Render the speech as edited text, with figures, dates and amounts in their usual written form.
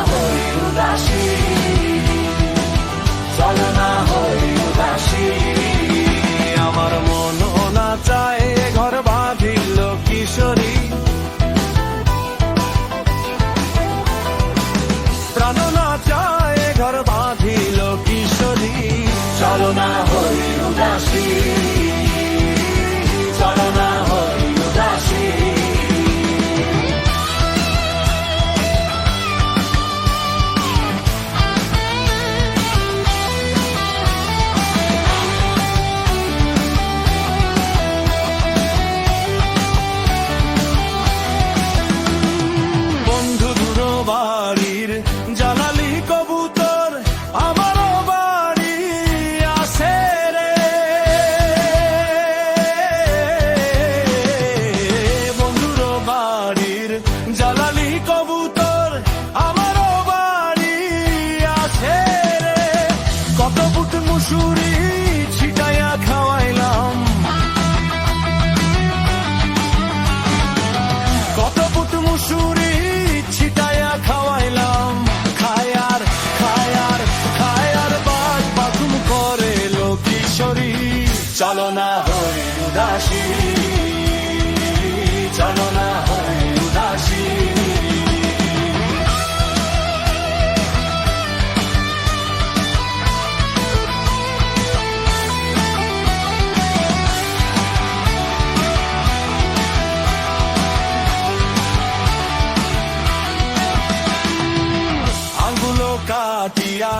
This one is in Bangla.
হই উদাসী, চলো না হই উদাসী। আমার মন না চায় ঘর বাঁধিল কিশোরী, প্রাণ না চায় ঘর বাঁধিল কিশোরী। চলো না হই উদাসী, চলো না হই উদাসী। বন্ধু দূর বাড়ির জালালি কবুতর আমারও বাড়ি আসে রে, বন্ধুর বাড়ির জালালি কবুতর আমারও বাড়ি আসে রে। কত বুট মুসুরি ছিটাইয়া খাওয়াইলাম, কত বুট মুসুরি ছিটাইয়া খাওয়াইলাম। খায়ার খায়ার খায়ার বাদ বাথুম করে লো কিশোরী। চলো না হই উদাসী, চলো না হই উদাসী। আঙ্গুলো কাটিয়া